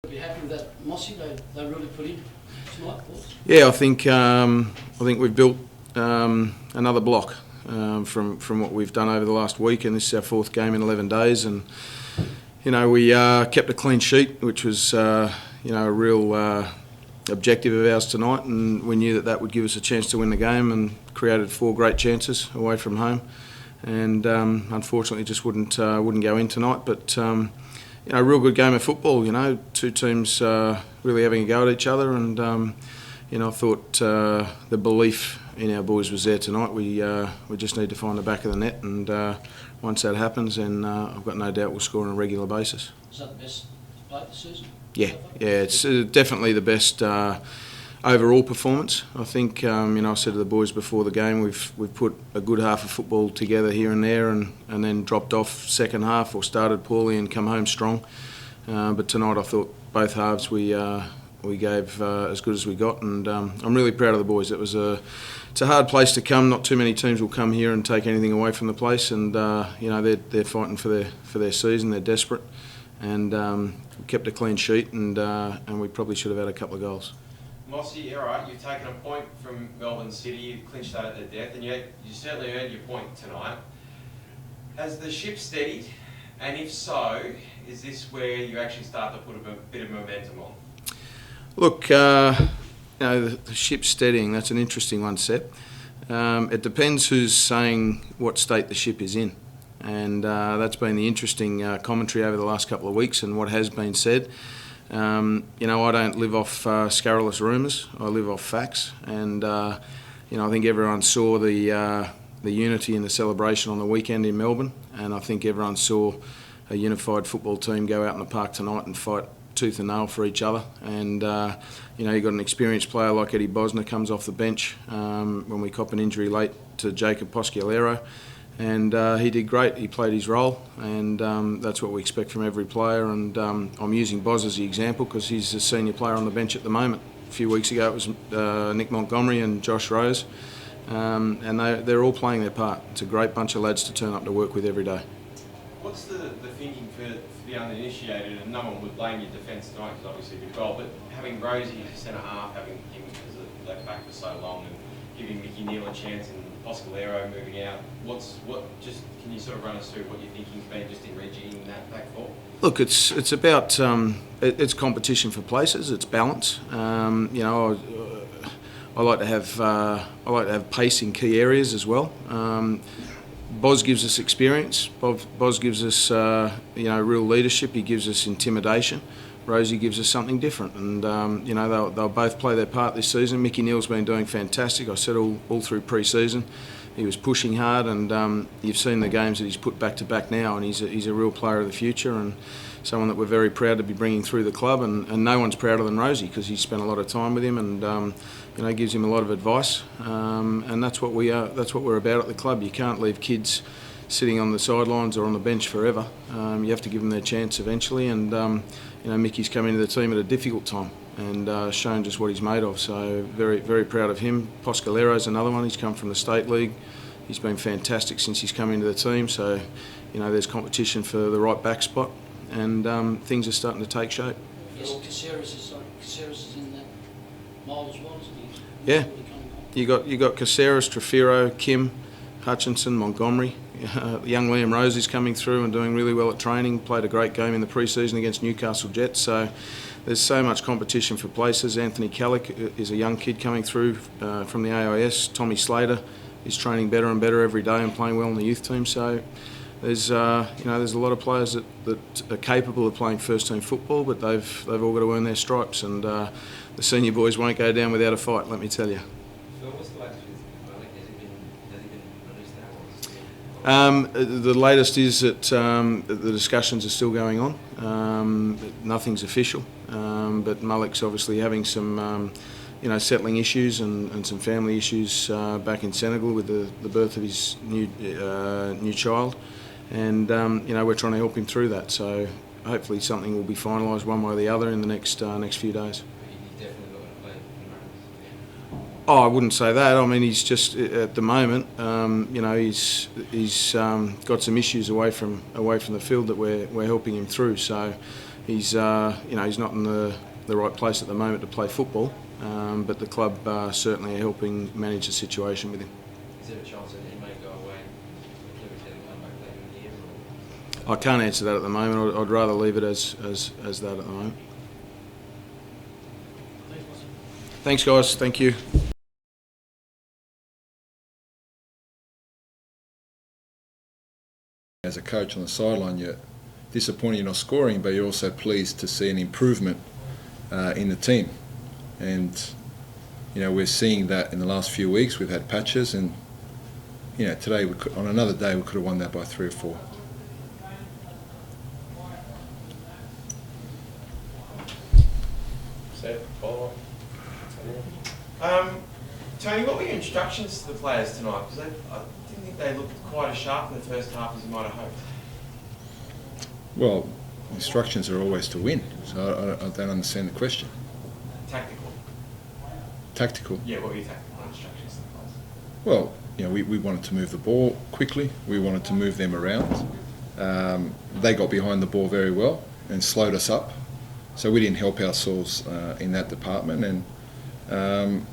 Be happy with that, Mossy. They really put in tonight, boys. Yeah, I think we've built another block from what we've done over the last week, and this is our fourth game in 11 days. And we kept a clean sheet, which was a real objective of ours tonight, and we knew that would give us a chance to win the game, and created 4 great chances away from home, and unfortunately just wouldn't go in tonight. But a real good game of football. Two teams really having a go at each other, and I thought the belief in our boys was there tonight. We just need to find the back of the net, and once that happens, then I've got no doubt we'll score on a regular basis. Is that the best play this season? Yeah, it's definitely the best overall performance. I think I said to the boys before the game, we've put a good half of football together here and there, and then dropped off second half or started poorly and come home strong. But tonight I thought both halves we gave as good as we got, and I'm really proud of the boys. It's a hard place to come. Not too many teams will come here and take anything away from the place, and they're fighting for their season. They're desperate, and we kept a clean sheet, and we probably should have had a couple of goals. Mossy, all right, you've taken a point from Melbourne City, you clinched that at the death, and you certainly earned your point tonight. Has the ship steadied? And if so, is this where you actually start to put a bit of momentum on? Look, the ship steadying, that's an interesting one, Sep. It depends who's saying what state the ship is in. And that's been the interesting commentary over the last couple of weeks, and what has been said. I don't live off scurrilous rumours. I live off facts, and I think everyone saw the unity and the celebration on the weekend in Melbourne, and I think everyone saw a unified football team go out in the park tonight and fight tooth and nail for each other. And you got an experienced player like Eddie Bosner comes off the bench when we cop an injury late to Jacob Posciolero. And he did great. He played his role, and that's what we expect from every player. And I'm using Boz as the example because he's the senior player on the bench at the moment. A few weeks ago it was Nick Montgomery and Josh Rose, and they're all playing their part. It's a great bunch of lads to turn up to work with every day. What's the thinking for the uninitiated? And no one would blame your defence tonight because obviously you did well, but having Rosie as centre half, having him as a left back for so long, and giving Mickey Neal a chance and Poscalero moving out, can you sort of run us through what your thinking's been just in rejigging that back four? Look, it's about it's competition for places. It's balance. I like to have pace in key areas as well. Boz gives us experience. Boz gives us real leadership. He gives us intimidation. Rosie gives us something different, and they'll both play their part this season. Mickey Neal's been doing fantastic. I said all through pre-season, he was pushing hard, and you've seen the games that he's put back to back now, and he's a real player of the future, and someone that we're very proud to be bringing through the club. And no one's prouder than Rosie because he's spent a lot of time with him, and gives him a lot of advice. And that's what we're about at the club. You can't leave kids sitting on the sidelines or on the bench forever. You have to give them their chance eventually, and Mickey's come into the team at a difficult time and shown just what he's made of. So very, very proud of him. Poscalero's another one. He's come from the State League. He's been fantastic since he's come into the team. So there's competition for the right back spot, and things are starting to take shape. Yes, Caceres is in that mould as well, isn't he? Yeah, you got Caceres, Trefiro, Kim, Hutchinson, Montgomery. Young Liam Rose is coming through and doing really well at training. Played a great game in the pre-season against Newcastle Jets. So there's so much competition for places. Anthony Callick is a young kid coming through from the AIS. Tommy Slater is training better and better every day and playing well in the youth team. So there's there's a lot of players that are capable of playing first team football, but they've all got to earn their stripes, and the senior boys won't go down without a fight, let me tell you. What's the latest with Malik? Has he been released now? The latest is that the discussions are still going on. Nothing's official, but Malik's obviously having some settling issues and some family issues back in Senegal with the birth of his new child, and we're trying to help him through that. So hopefully something will be finalised one way or the other in the next few days. Oh, I wouldn't say that. I mean, he's just at the moment, he's got some issues away from the field that we're helping him through. So, he's he's not in the right place at the moment to play football, but the club certainly are helping manage the situation with him. Is there a chance that he may go away quickly and come back later in the year? Or? I can't answer that at the moment. I'd rather leave it as that at the moment. Thanks, guys. Thank you. As a coach on the sideline, you're disappointed you're not scoring, but you're also pleased to see an improvement in the team. And we're seeing that in the last few weeks. We've had patches, and today on another day we could have won that by 3 or 4. Follow Tony, what were your instructions to the players tonight? Because I didn't think they looked quite as sharp in the first half as you might have hoped. Well, instructions are always to win, so I don't understand the question. Tactical. Tactical? Yeah, what were your tactical instructions to the players? Well, we wanted to move the ball quickly. We wanted to move them around. They got behind the ball very well and slowed us up. So we didn't help ourselves in that department. And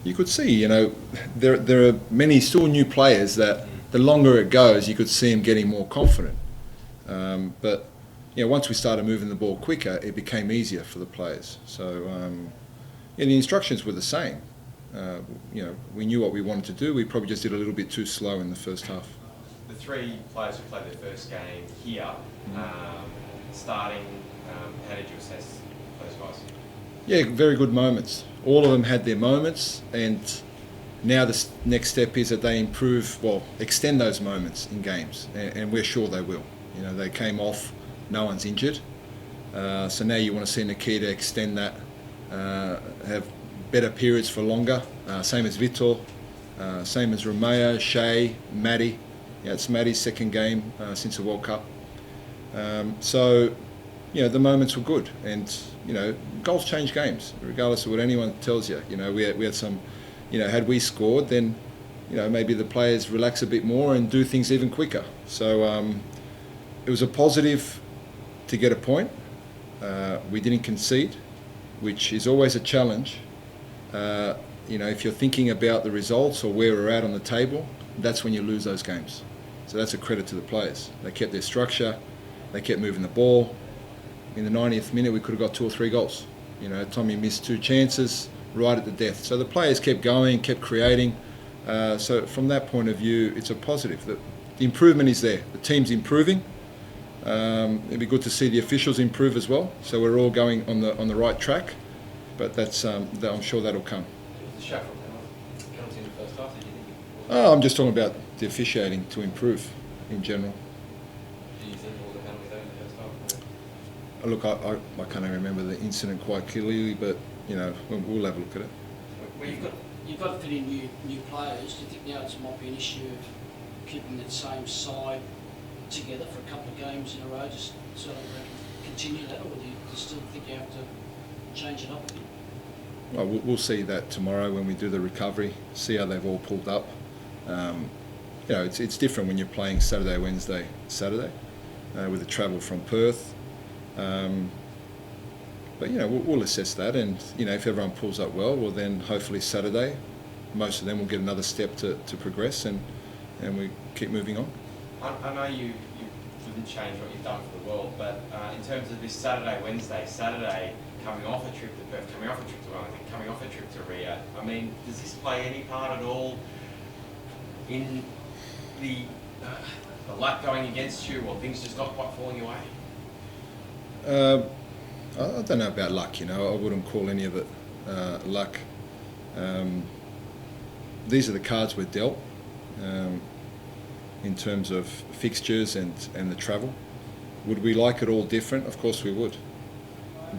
you could see, there are many still new players that the longer it goes, you could see them getting more confident. But once we started moving the ball quicker, it became easier for the players. So the instructions were the same. We knew what we wanted to do. We probably just did a little bit too slow in the first half. The 3 players who played their first game here, starting, how did you assess those guys? Yeah, very good moments. All of them had their moments, and now the next step is that they extend those moments in games, and we're sure they will. They came off, no one's injured, so now you want to see Nikita extend that, have better periods for longer, same as Vitor, same as Romeo, Shea, Matty. It's Matty's second game since the World Cup. So the moments were good, and goals change games, regardless of what anyone tells you. We had some, had we scored, then maybe the players relax a bit more and do things even quicker. So it was a positive to get a point. We didn't concede, which is always a challenge. If you're thinking about the results or where we're at on the table, that's when you lose those games. So that's a credit to the players. They kept their structure, they kept moving the ball. In the 90th minute, we could have got 2 or 3 goals. Tommy missed 2 chances right at the death. So the players kept going, kept creating. So from that point of view, it's a positive. The improvement is there. The team's improving. It'd be good to see the officials improve as well. So we're all going on the right track. But that's I'm sure that'll come. Was the shot from penalty in the first half? Did you think? I'm just talking about the officiating to improve in general. Do you think all the penalty there in the first half? Look, I can't even remember the incident quite clearly, but we'll have a look at it. Well, you've got to fit in new players. Do you think now it might be an issue of keeping that same side together for a couple of games in a row, just sort of continue that, or do you still think you have to change it up a bit? Well, we'll see that tomorrow when we do the recovery, see how they've all pulled up. It's different when you're playing Saturday, Wednesday, Saturday, with the travel from Perth. But we'll assess that, and if everyone pulls up well, then hopefully Saturday, most of them will get another step to progress, and we keep moving on. I know you wouldn't change what you've done for the world, but in terms of this Saturday, coming off a trip to Perth, coming off a trip to Wellington, coming off a trip to Rio, does this play any part at all in the luck going against you, or things just not quite falling your way? I don't know about luck, I wouldn't call any of it luck. These are the cards we're dealt in terms of fixtures and the travel. Would we like it all different? Of course we would.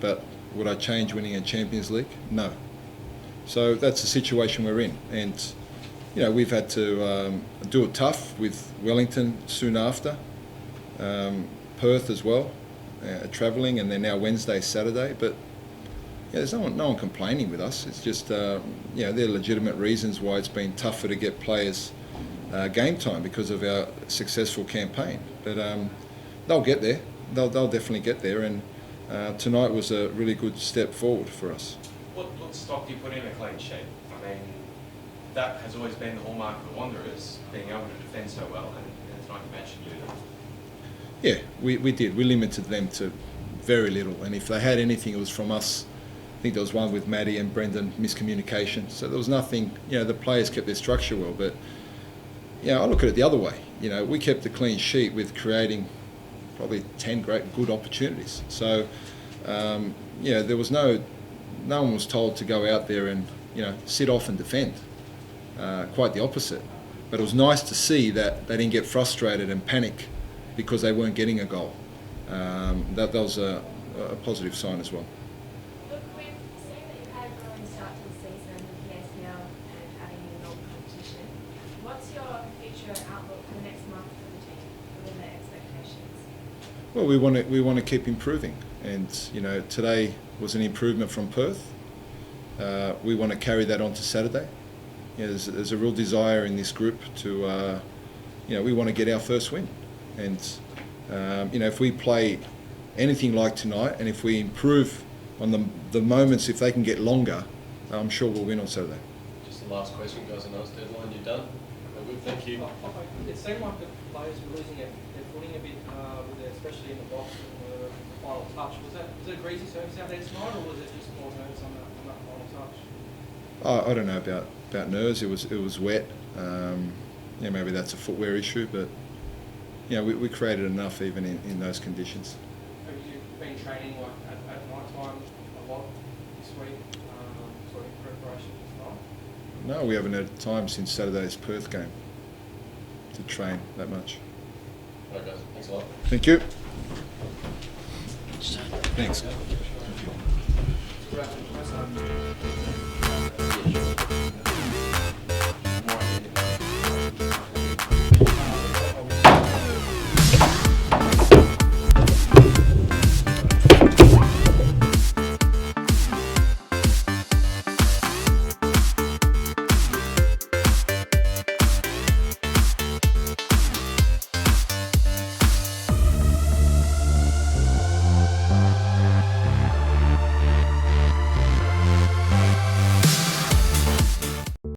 But would I change winning a Champions League? No. So that's the situation we're in. And, we've had to do it tough with Wellington soon after, Perth as well, travelling, and then now Wednesday, Saturday. But there's no one complaining with us. It's just, there are legitimate reasons why it's been tougher to get players game time because of our successful campaign. But they'll get there. They'll definitely get there. And tonight was a really good step forward for us. What stock do you put in a clean sheet? I mean, that has always been the hallmark of the Wanderers, being able to defend so well, and tonight you mentioned you did. Yeah, we did. We limited them to very little, and if they had anything, it was from us. I think there was one with Maddie and Brendan, miscommunication. So there was nothing, the players kept their structure well, but, I look at it the other way. We kept a clean sheet with creating probably 10 good opportunities. So, there was no one was told to go out there and, sit off and defend. Quite the opposite. But it was nice to see that they didn't get frustrated and panic because they weren't getting a goal. That was a positive sign as well. Look, we've seen that you've had a growing start to the season with the ACL and adding in the competition. What's your future outlook for the next month for the team, within their expectations? Well, we want to keep improving, and today was an improvement from Perth. We want to carry that on to Saturday. There's a real desire in this group to, we want to get our first win, and if we play anything like tonight, and if we improve on the moments, if they can get longer, I'm sure we'll win on Saturday. Just the last question, guys. I know it's deadline. You're done. Good, thank you. It seemed like the players were losing their footing a bit, especially in the box and the final touch. Was that a greasy surface out there tonight, or was it just more nerves on that final touch? I don't know about nerves. It was wet. Maybe that's a footwear issue, but we created enough even in those conditions. Have you been training at night time a lot this week, sort of in preparation for tonight? No, we haven't had time since Saturday's Perth game to train that much. All right, guys. Thanks a lot. Thank you. So, Thanks. Congratulations.